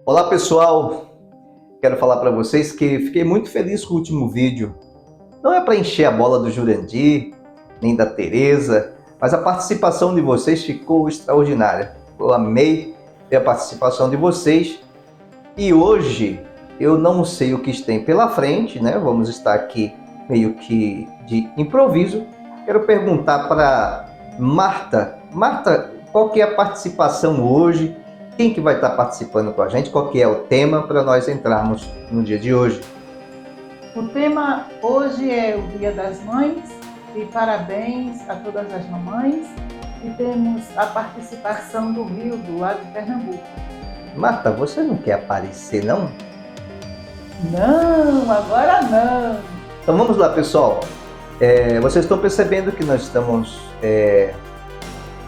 Olá pessoal, quero falar para vocês que fiquei muito feliz com o último vídeo. Não é para encher a bola do Jurandir, nem da Tereza, mas a participação de vocês ficou extraordinária. Eu amei ver a participação de vocês e hoje eu não sei o que tem pela frente, né? Vamos estar aqui meio que de improviso. Quero perguntar para Marta. Marta, qual que é a participação hoje? Quem que vai estar participando com a gente? Qual que é o tema para nós entrarmos no dia de hoje? O tema hoje é o Dia das Mães e parabéns a todas as mamães. E temos a participação do Rio, do lado de Pernambuco. Marta, você não quer aparecer, não? Não, agora não. Então vamos lá, pessoal. Vocês estão percebendo que nós estamos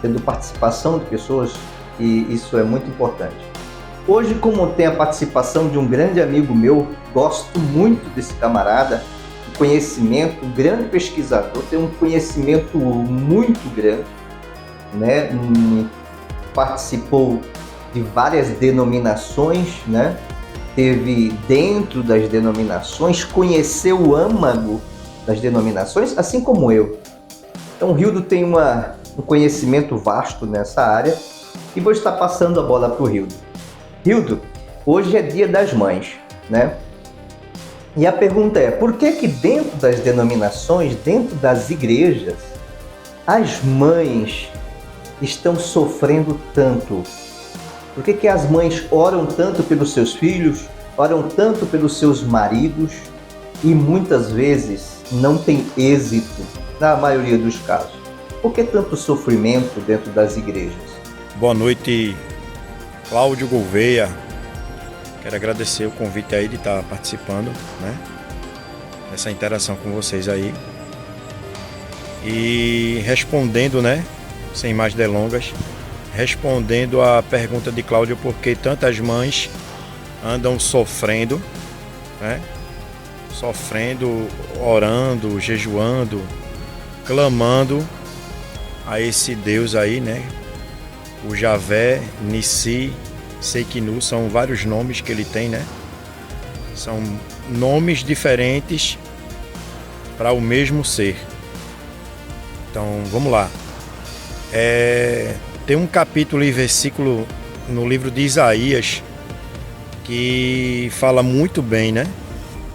tendo participação de pessoas e isso é muito importante. Hoje, como tem a participação de um grande amigo meu, gosto muito desse camarada, um conhecimento, um grande pesquisador, tem um conhecimento muito grande, né? Participou de várias denominações, né? Teve dentro das denominações, conheceu o âmago das denominações, assim como eu. Então, o Rildo tem um conhecimento vasto nessa área e vou estar passando a bola para o Rildo. Rildo, hoje é Dia das Mães, né? E a pergunta é, por que que dentro das denominações, dentro das igrejas, as mães estão sofrendo tanto? Por que que as mães oram tanto pelos seus filhos, oram tanto pelos seus maridos e muitas vezes não tem êxito, na maioria dos casos? Por que tanto sofrimento dentro das igrejas? Boa noite, Cláudio Gouveia. Quero agradecer o convite aí de estar participando, né, dessa interação com vocês aí. E respondendo, né, sem mais delongas, respondendo a pergunta de Cláudio, por que tantas mães andam sofrendo, né, sofrendo, orando, jejuando, clamando a esse Deus aí, né, o Javé, Nissi, Seikinu, são vários nomes que ele tem, né? São nomes diferentes para o mesmo ser. Então, vamos lá. Tem um capítulo e versículo no livro de Isaías que fala muito bem, né?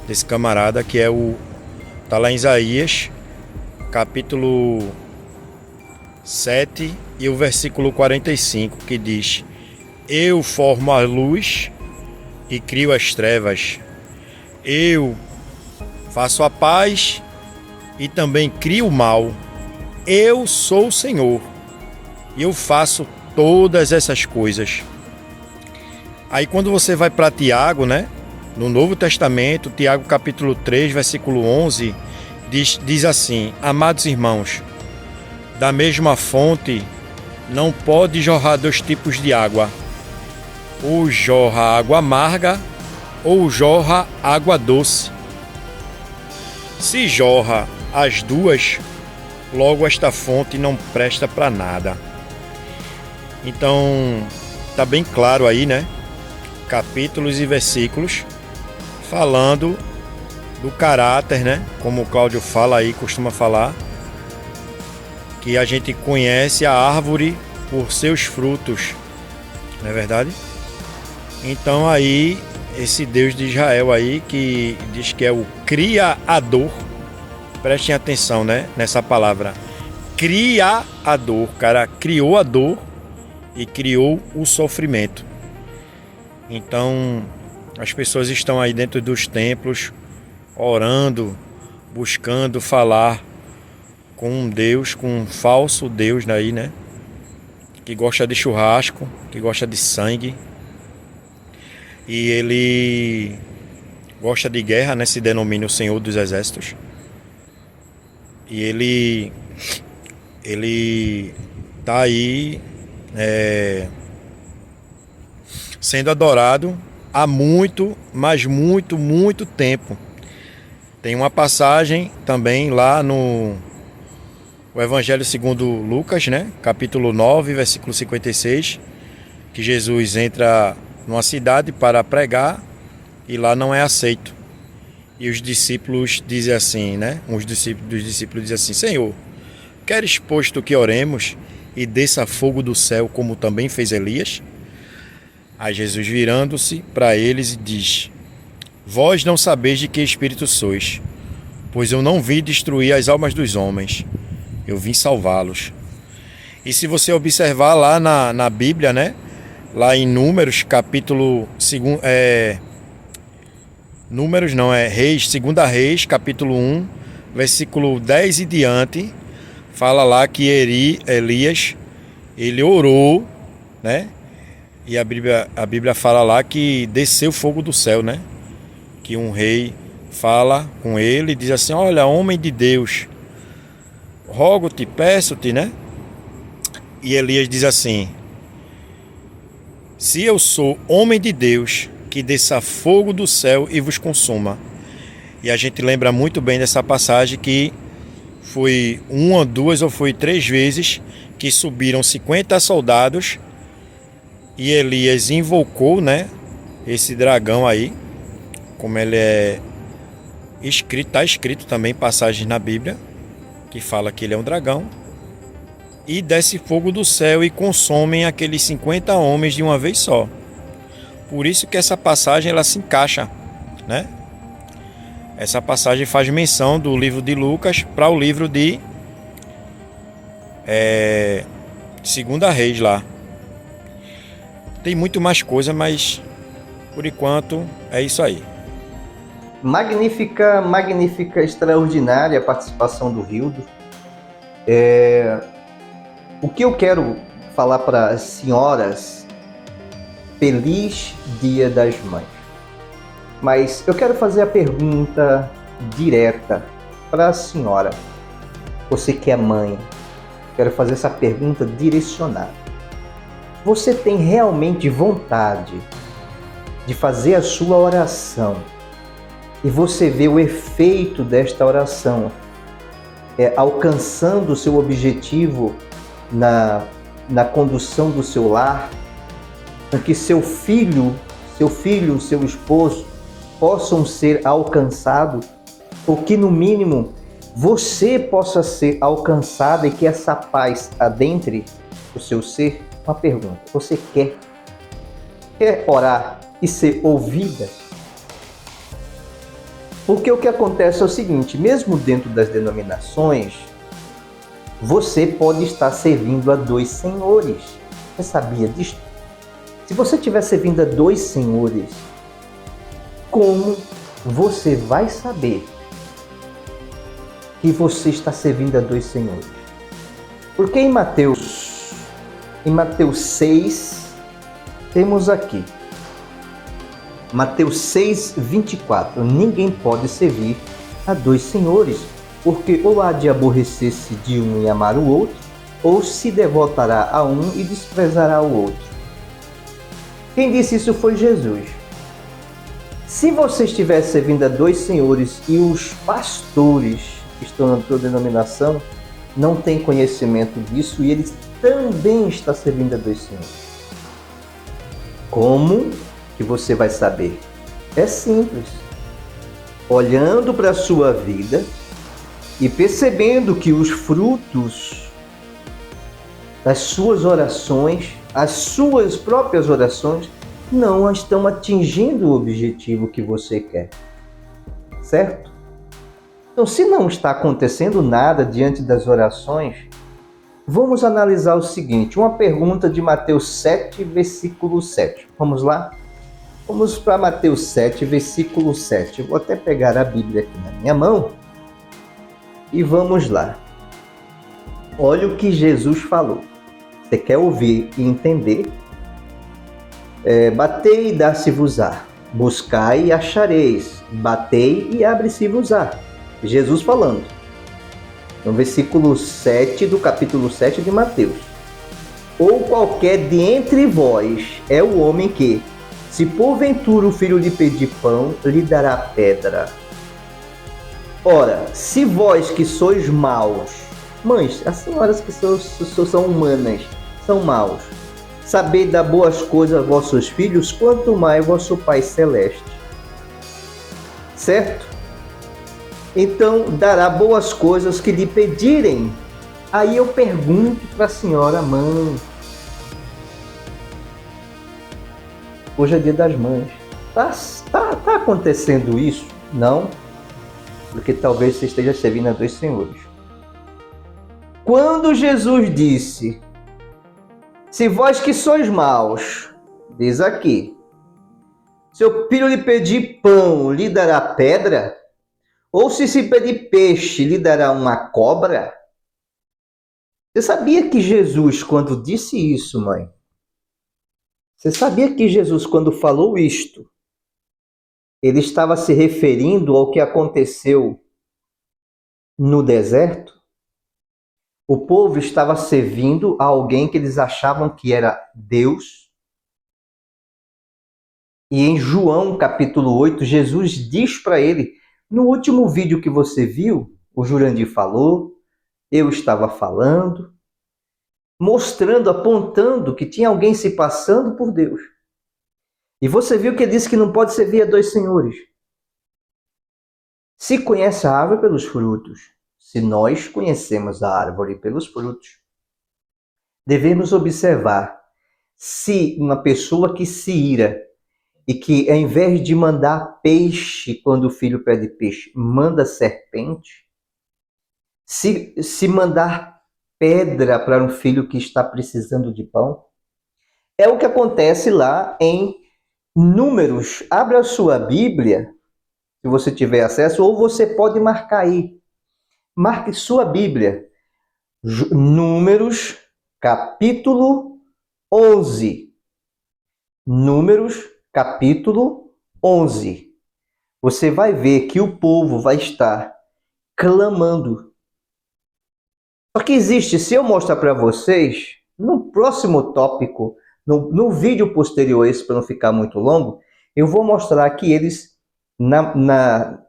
Desse camarada, que tá lá em Isaías, capítulo 7 e o versículo 45, que diz: eu formo a luz e crio as trevas. Eu faço a paz e também crio o mal. Eu sou o Senhor e eu faço todas essas coisas. Aí quando você vai para Tiago, né? No Novo Testamento, Tiago capítulo 3, versículo 11, diz assim: amados irmãos, da mesma fonte não pode jorrar dois tipos de água. Ou jorra água amarga, ou jorra água doce. Se jorra as duas, logo esta fonte não presta para nada. Então, tá bem claro aí, né? Capítulos e versículos falando do caráter, né? Como o Cláudio fala aí, costuma falar, que a gente conhece a árvore por seus frutos, não é verdade? Então aí, esse Deus de Israel aí, que diz que é o Criador, prestem atenção, né, nessa palavra, Criador, o cara criou a dor e criou o sofrimento. Então, as pessoas estão aí dentro dos templos, orando, buscando falar com um Deus, com um falso Deus daí, né? Que gosta de churrasco, que gosta de sangue. E ele gosta de guerra, né? Se denomina o Senhor dos Exércitos. E ele tá aí sendo adorado há muito, mas muito, muito tempo. Tem uma passagem também lá no Evangelho segundo Lucas, né? Capítulo 9, versículo 56, que Jesus entra numa cidade para pregar e lá não é aceito. E os discípulos dizem assim, né? Dos discípulos dizem assim: Senhor, queres posto que oremos e desça fogo do céu como também fez Elias? Aí Jesus, virando-se para eles, diz: Vós não sabeis de que espírito sois, pois eu não vim destruir as almas dos homens, eu vim salvá-los. E se você observar lá na Bíblia, né? Lá em Números, capítulo 2, Números não, Reis, 2 Reis, capítulo 1, versículo 10 e diante, fala lá que Elias, ele orou, né? E a Bíblia fala lá que desceu fogo do céu, né? Que um rei fala com ele e diz assim: olha, homem de Deus, rogo-te, peço-te, né? E Elias diz assim: se eu sou homem de Deus, que desça fogo do céu e vos consuma. E a gente lembra muito bem dessa passagem que foi 1, 2 ou foi 3 vezes que subiram 50 soldados e Elias invocou, né, esse dragão aí, como ele é escrito, está escrito também passagens na Bíblia que fala que ele é um dragão, e desce fogo do céu e consomem aqueles 50 homens de uma vez só. Por isso que essa passagem ela se encaixa, né? Essa passagem faz menção do livro de Lucas para o livro de 2 Reis lá. Tem muito mais coisa, mas por enquanto é isso aí. Magnífica, extraordinária a participação do Rildo. O que eu quero falar para as senhoras: feliz Dia das Mães. Mas eu quero fazer a pergunta direta para a senhora. Você que é mãe, quero fazer essa pergunta direcionada. Você tem realmente vontade de fazer a sua oração e você vê o efeito desta oração alcançando o seu objetivo na condução do seu lar, para que seu filho, seu esposo possam ser alcançados, ou que no mínimo você possa ser alcançado e que essa paz adentre o seu ser? Uma pergunta: você quer orar e ser ouvida? Porque o que acontece é o seguinte: mesmo dentro das denominações, você pode estar servindo a 2 senhores. Você sabia disso? Se você estiver servindo a 2 senhores, como você vai saber que você está servindo a 2 senhores? Porque em Mateus 6, temos aqui, Mateus 6, 24, ninguém pode servir a 2 senhores, porque ou há de aborrecer-se de um e amar o outro, ou se devotará a um e desprezará o outro. Quem disse isso foi Jesus. Se você estiver servindo a 2 senhores e os pastores que estão na tua denominação não têm conhecimento disso e eles também estão servindo a 2 senhores, como que você vai saber? É simples. Olhando para a sua vida e percebendo que os frutos das suas orações, as suas próprias orações, não estão atingindo o objetivo que você quer. Certo? Então, se não está acontecendo nada diante das orações, vamos analisar o seguinte: uma pergunta de Mateus 7, versículo 7. Vamos lá? Vamos para Mateus 7, versículo 7. Eu vou até pegar a Bíblia aqui na minha mão e vamos lá. Olha o que Jesus falou. Você quer ouvir e entender? Batei e dar-se-vos-á. Buscai e achareis. Batei e abre-se-vos-á. Jesus falando. No versículo 7 do capítulo 7 de Mateus. Ou qualquer de entre vós é o homem que, se porventura o filho lhe pedir pão, lhe dará pedra. Ora, se vós que sois maus, mães, as senhoras que são humanas, são maus, saber dar boas coisas a vossos filhos, quanto mais vosso Pai Celeste. Certo? Então, dará boas coisas que lhe pedirem. Aí eu pergunto para a senhora mãe. Hoje é dia das mães. Tá acontecendo isso? Não? Porque talvez você esteja servindo a dois senhores. Quando Jesus disse: se vós que sois maus, diz aqui, seu filho lhe pedir pão, lhe dará pedra? Ou se pedir peixe, lhe dará uma cobra? Você sabia que Jesus, quando disse isso, mãe? Você sabia que Jesus, quando falou isto, ele estava se referindo ao que aconteceu no deserto? O povo estava servindo a alguém que eles achavam que era Deus. E em João capítulo 8, Jesus diz para ele, no último vídeo que você viu, o Jurandir falou, eu estava falando, mostrando, apontando que tinha alguém se passando por Deus. E você viu que ele disse que não pode servir a dois senhores. Se conhece a árvore pelos frutos, se nós conhecemos a árvore pelos frutos, devemos observar se uma pessoa que se ira e que, ao invés de mandar peixe quando o filho pede peixe, manda serpente, se mandar pedra para um filho que está precisando de pão, é o que acontece lá em Números. Abra a sua Bíblia, se você tiver acesso, ou você pode marcar aí. Marque sua Bíblia. Números, capítulo 11. Números, capítulo 11. Você vai ver que o povo vai estar clamando. Só que existe, se eu mostrar para vocês, no próximo tópico, no vídeo posterior a esse, para não ficar muito longo, eu vou mostrar que eles, na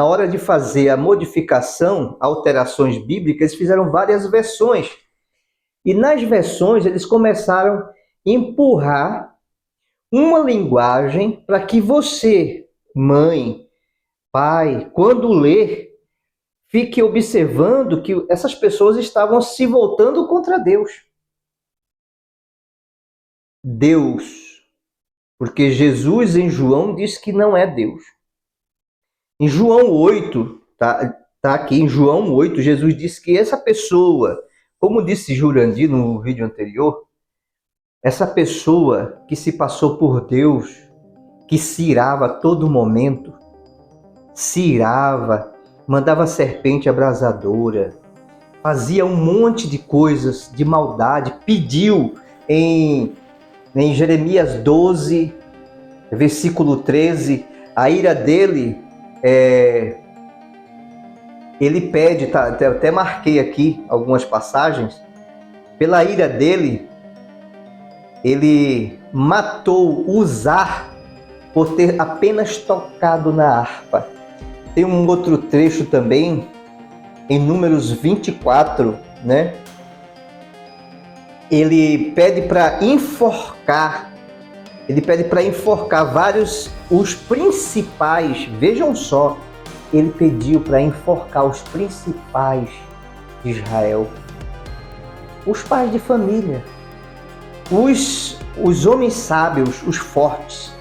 hora de fazer a modificação, alterações bíblicas, eles fizeram várias versões. E nas versões, eles começaram a empurrar uma linguagem para que você, mãe, pai, quando ler, fique observando que essas pessoas estavam se voltando contra Deus. Deus. Porque Jesus em João diz que não é Deus. Em João 8, tá aqui em João 8, Jesus disse que essa pessoa, como disse Jurandir no vídeo anterior, essa pessoa que se passou por Deus, que se irava a todo momento, se irava, mandava serpente abrasadora, fazia um monte de coisas de maldade, pediu em Jeremias 12, versículo 13, a ira dele, ele pede, até marquei aqui algumas passagens, pela ira dele, ele matou Uzá por ter apenas tocado na harpa. Tem um outro trecho também, em Números 24, né? Ele pede para enforcar, vários, os principais, vejam só, ele pediu para enforcar os principais de Israel, os pais de família, os homens sábios, os fortes,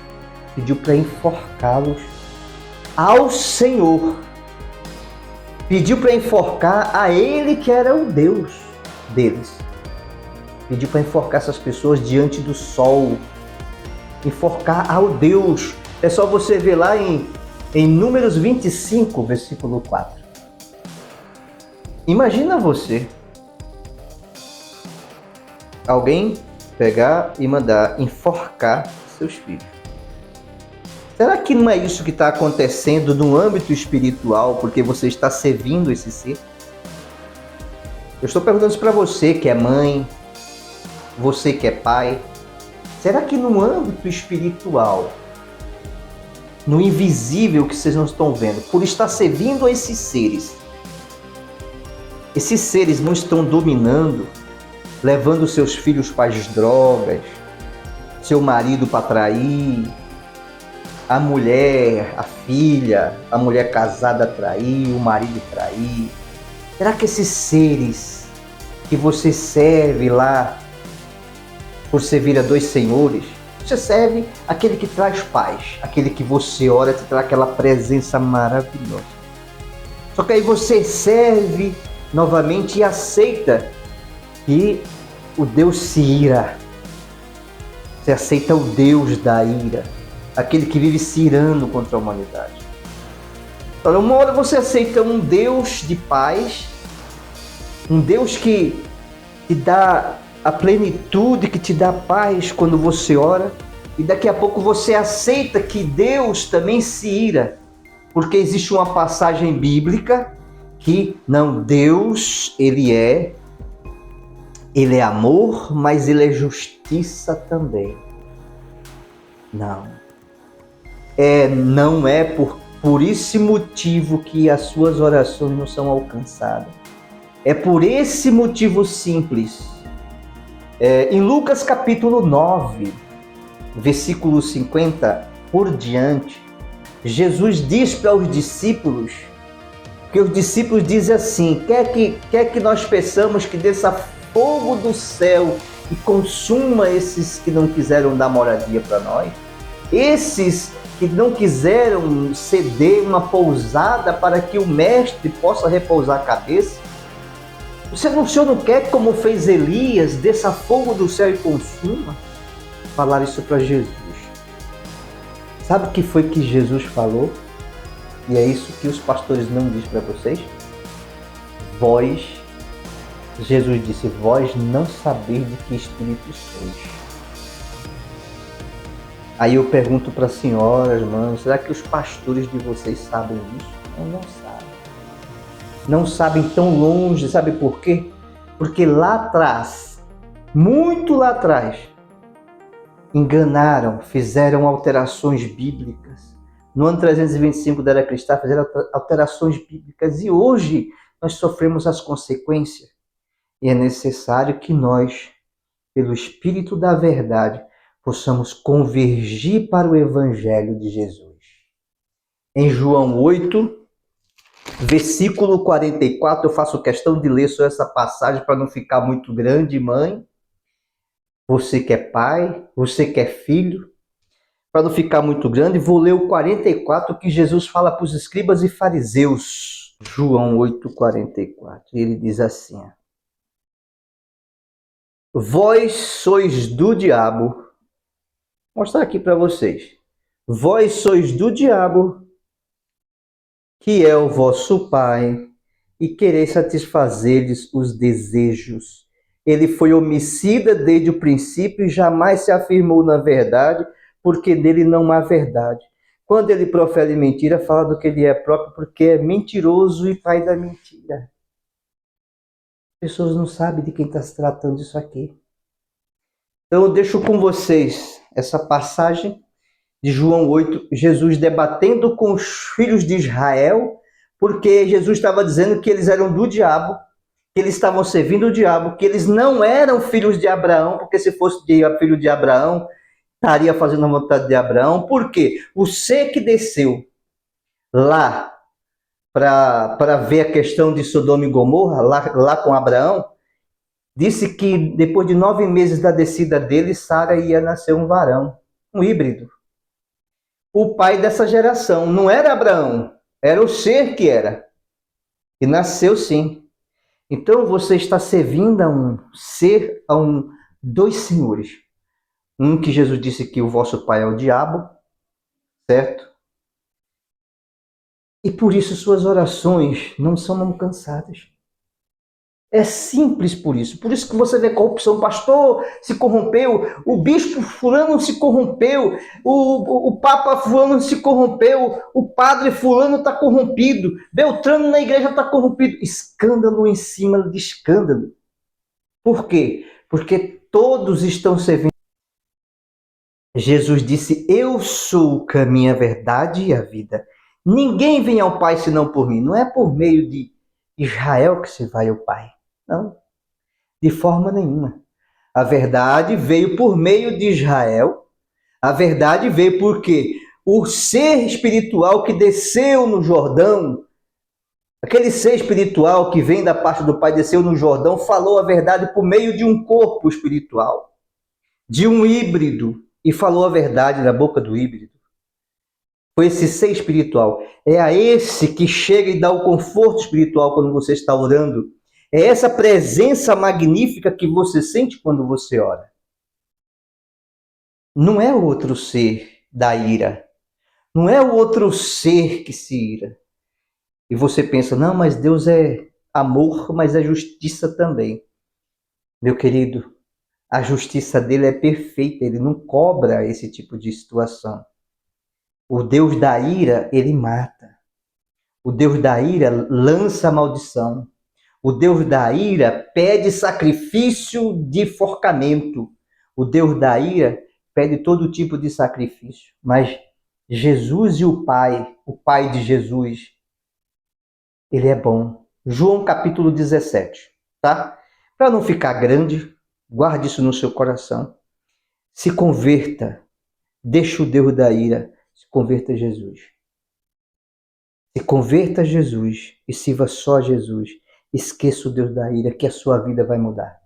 pediu para enforcá-los ao Senhor. Pediu para enforcar a ele que era o Deus deles. Pediu para enforcar essas pessoas diante do sol. Enforcar ao Deus. É só você ver lá em Números 25, versículo 4. Imagina você, alguém pegar e mandar enforcar seus filhos. Será que não é isso que está acontecendo no âmbito espiritual, porque você está servindo esse ser? Eu estou perguntando isso para você que é mãe, você que é pai. Será que no âmbito espiritual, no invisível que vocês não estão vendo, por estar servindo a esses seres não estão dominando levando seus filhos para as drogas, seu marido para trair, a mulher, a filha, a mulher casada trair, o marido trair. Será que esses seres que você serve lá, por servir a dois senhores, você serve aquele que traz paz, aquele que você ora, te traz aquela presença maravilhosa. Só que aí você serve novamente e aceita que o Deus se ira. Você aceita o Deus da ira, aquele que vive se irando contra a humanidade. Então, uma hora você aceita um Deus de paz, um Deus que te dá a plenitude, que te dá paz quando você ora, e daqui a pouco você aceita que Deus também se ira, porque existe uma passagem bíblica que não, Deus, ele é amor, mas ele é justiça também. Não é por esse motivo que as suas orações não são alcançadas. É por esse motivo simples. Em Lucas capítulo 9, versículo 50 por diante, Jesus diz para os discípulos, que os discípulos dizem assim: quer que nós peçamos que desça fogo do céu e consuma esses que não quiseram dar moradia para nós, esses que não quiseram ceder uma pousada para que o mestre possa repousar a cabeça. O senhor não quer, como fez Elias, desça fogo do céu e consuma? Falaram isso para Jesus. Sabe o que foi que Jesus falou? E é isso que os pastores não dizem para vocês. Jesus disse, vós não sabeis de que espírito sois. Aí eu pergunto para as senhoras, irmãos, será que os pastores de vocês sabem disso? Não sabem. Não sabem tão longe, sabe por quê? Porque lá atrás, muito lá atrás, enganaram, fizeram alterações bíblicas. No ano 325 da Era Cristã, fizeram alterações bíblicas e hoje nós sofremos as consequências. E é necessário que nós, pelo Espírito da Verdade, possamos convergir para o Evangelho de Jesus. Em João 8, versículo 44, eu faço questão de ler só essa passagem para não ficar muito grande, mãe. Você que é pai, você que é filho, para não ficar muito grande, vou ler o 44 que Jesus fala para os escribas e fariseus. João 8, 44. Ele diz assim: vós sois do diabo. Vou mostrar aqui para vocês. Vós sois do diabo, que é o vosso pai, e quereis satisfazer-lhes os desejos. Ele foi homicida desde o princípio e jamais se afirmou na verdade, porque nele não há verdade. Quando ele profere mentira, fala do que ele é próprio, porque é mentiroso e pai da mentira. As pessoas não sabem de quem está se tratando isso aqui. Então eu deixo com vocês essa passagem de João 8, Jesus debatendo com os filhos de Israel, porque Jesus estava dizendo que eles eram do diabo, que eles estavam servindo o diabo, que eles não eram filhos de Abraão, porque se fosse filho de Abraão, estaria fazendo a vontade de Abraão. Por quê? O ser que desceu lá para ver a questão de Sodoma e Gomorra, lá com Abraão, disse que depois de 9 meses da descida dele, Sara ia nascer um varão, um híbrido. O pai dessa geração não era Abraão, era o ser que era. E nasceu sim. Então você está servindo a um ser, dois senhores. Um que Jesus disse que o vosso pai é o diabo, certo? E por isso suas orações não são alcançadas. É simples por isso. Por isso que você vê corrupção. O pastor se corrompeu, o bispo fulano se corrompeu, o papa fulano se corrompeu, o padre fulano está corrompido, Beltrano na igreja está corrompido. Escândalo em cima de escândalo. Por quê? Porque todos estão servindo. Jesus disse, eu sou o caminho, a verdade e a vida. Ninguém vem ao Pai senão por mim. Não é por meio de Israel que se vai ao Pai. Não. De forma nenhuma. A verdade veio por meio de Israel. A verdade veio porque o ser espiritual que desceu no Jordão, aquele ser espiritual que vem da parte do Pai, desceu no Jordão, falou a verdade por meio de um corpo espiritual, de um híbrido, e falou a verdade na boca do híbrido. Foi esse ser espiritual. É a esse que chega e dá o conforto espiritual quando você está orando. É essa presença magnífica que você sente quando você ora. Não é o outro ser da ira. Não é o outro ser que se ira. E você pensa, não, mas Deus é amor, mas é justiça também. Meu querido, a justiça dele é perfeita, ele não cobra esse tipo de situação. O Deus da ira, ele mata. O Deus da ira lança maldição. O Deus da ira pede sacrifício de forcamento. O Deus da ira pede todo tipo de sacrifício. Mas Jesus e o Pai de Jesus, ele é bom. João capítulo 17, tá? Para não ficar grande, guarde isso no seu coração. Se converta. Deixa o Deus da ira. Se converta a Jesus. Se converta a Jesus e sirva só a Jesus. Esqueça o Deus da ira, que a sua vida vai mudar.